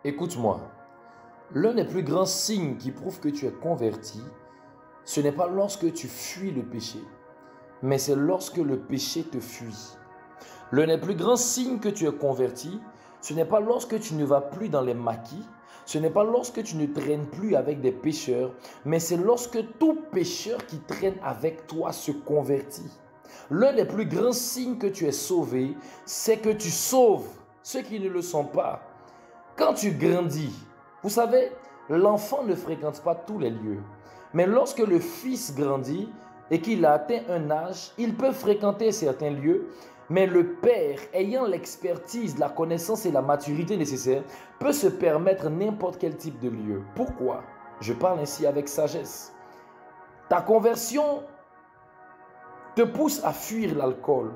Écoute-moi, l'un des plus grands signes qui prouvent que tu es converti, ce n'est pas lorsque tu fuis le péché, mais c'est lorsque le péché te fuit. L'un des plus grands signes que tu es converti, ce n'est pas lorsque tu ne vas plus dans les maquis, ce n'est pas lorsque tu ne traînes plus avec des pécheurs, mais c'est lorsque tout pécheur qui traîne avec toi se convertit. L'un des plus grands signes que tu es sauvé, c'est que tu sauves ceux qui ne le sont pas. Quand tu grandis, vous savez, l'enfant ne fréquente pas tous les lieux. Mais lorsque le fils grandit et qu'il a atteint un âge, il peut fréquenter certains lieux. Mais le père, ayant l'expertise, la connaissance et la maturité nécessaires, peut se permettre n'importe quel type de lieu. Pourquoi? Je parle ainsi avec sagesse. Ta conversion te pousse à fuir l'alcool.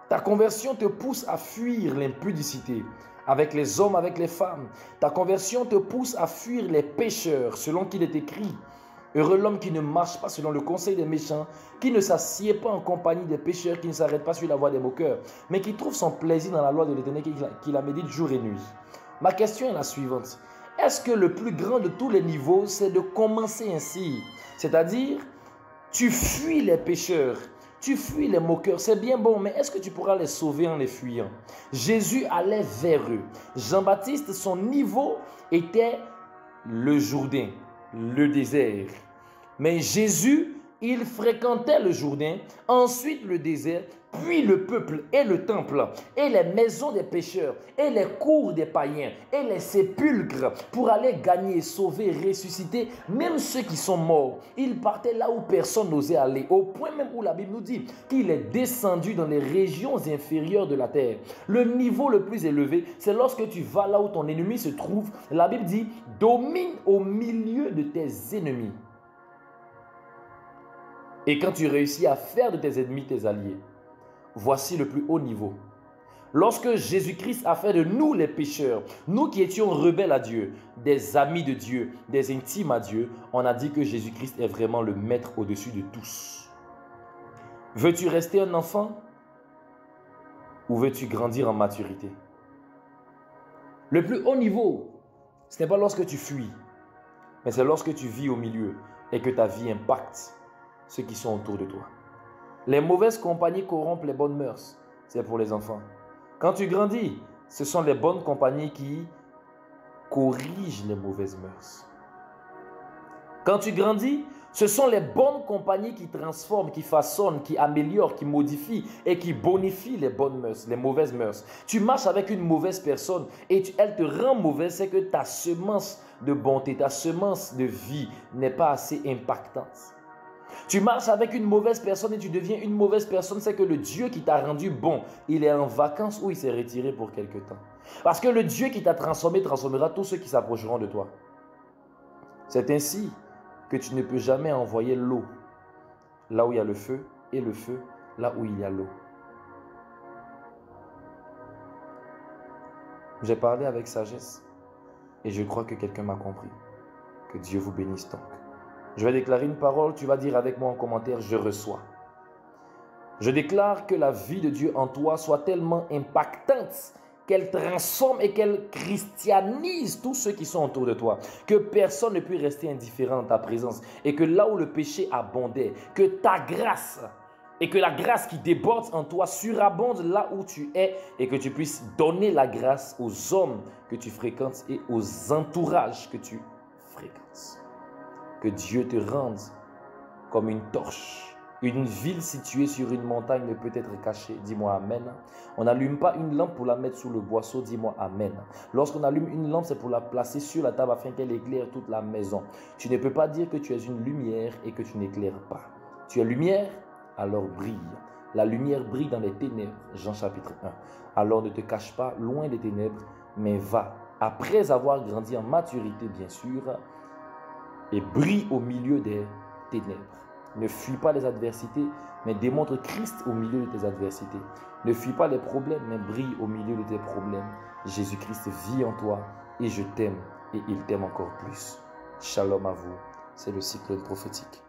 Ta conversion te pousse à fuir l'impudicité avec les hommes, avec les femmes. Ta conversion te pousse à fuir les pécheurs, selon qu'il est écrit. Heureux l'homme qui ne marche pas selon le conseil des méchants, qui ne s'assied pas en compagnie des pécheurs, qui ne s'arrête pas sur la voie des moqueurs, mais qui trouve son plaisir dans la loi de l'Éternel, qui la médite jour et nuit. Ma question est la suivante. Est-ce que le plus grand de tous les niveaux, c'est de commencer ainsi? C'est-à-dire, tu fuis les pécheurs, tu fuis les moqueurs, c'est bien bon, mais est-ce que tu pourras les sauver en les fuyant? Jésus allait vers eux. Jean-Baptiste, son niveau était le Jourdain, le désert. Mais Jésus, il fréquentait le Jourdain, ensuite le désert, puis le peuple et le temple, et les maisons des pécheurs, et les cours des païens, et les sépulcres, pour aller gagner, sauver, ressusciter, même ceux qui sont morts. Il partait là où personne n'osait aller, au point même où la Bible nous dit qu'il est descendu dans les régions inférieures de la terre. Le niveau le plus élevé, c'est lorsque tu vas là où ton ennemi se trouve. La Bible dit, domine au milieu de tes ennemis. Et quand tu réussis à faire de tes ennemis tes alliés, voici le plus haut niveau. Lorsque Jésus-Christ a fait de nous les pécheurs, nous qui étions rebelles à Dieu, des amis de Dieu, des intimes à Dieu, on a dit que Jésus-Christ est vraiment le maître au-dessus de tous. Veux-tu rester un enfant ou veux-tu grandir en maturité? Le plus haut niveau, ce n'est pas lorsque tu fuis, mais c'est lorsque tu vis au milieu et que ta vie impacte ceux qui sont autour de toi. Les mauvaises compagnies corrompent les bonnes mœurs. C'est pour les enfants. Quand tu grandis, ce sont les bonnes compagnies qui corrigent les mauvaises mœurs. Quand tu grandis, ce sont les bonnes compagnies qui transforment, qui façonnent, qui améliorent, qui modifient et qui bonifient les bonnes mœurs, les mauvaises mœurs. Tu marches avec une mauvaise personne et elle te rend mauvaise, c'est que ta semence de bonté, ta semence de vie n'est pas assez impactante. Tu marches avec une mauvaise personne et tu deviens une mauvaise personne, c'est que le Dieu qui t'a rendu bon, il est en vacances ou il s'est retiré pour quelque temps. Parce que le Dieu qui t'a transformé transformera tous ceux qui s'approcheront de toi. C'est ainsi que tu ne peux jamais envoyer l'eau là où il y a le feu et le feu là où il y a l'eau. J'ai parlé avec sagesse et je crois que quelqu'un m'a compris. Que Dieu vous bénisse donc. Je vais déclarer une parole, tu vas dire avec moi en commentaire, je reçois. Je déclare que la vie de Dieu en toi soit tellement impactante qu'elle transforme et qu'elle christianise tous ceux qui sont autour de toi. Que personne ne puisse rester indifférent dans ta présence. Et que là où le péché abondait, que ta grâce et que la grâce qui déborde en toi surabonde là où tu es et que tu puisses donner la grâce aux hommes que tu fréquentes et aux entourages que tu fréquentes. Que Dieu te rende comme une torche. Une ville située sur une montagne ne peut être cachée. Dis-moi Amen. On n'allume pas une lampe pour la mettre sous le boisseau. Dis-moi Amen. Lorsqu'on allume une lampe, c'est pour la placer sur la table afin qu'elle éclaire toute la maison. Tu ne peux pas dire que tu es une lumière et que tu n'éclaires pas. Tu es lumière, alors brille. La lumière brille dans les ténèbres. Jean chapitre 1. Alors ne te cache pas loin des ténèbres, mais va, après avoir grandi en maturité bien sûr, et brille au milieu des ténèbres. Ne fuis pas les adversités, mais démontre Christ au milieu de tes adversités. Ne fuis pas les problèmes, mais brille au milieu de tes problèmes. Jésus-Christ vit en toi et je t'aime et il t'aime encore plus. Shalom à vous, c'est le cycle prophétique.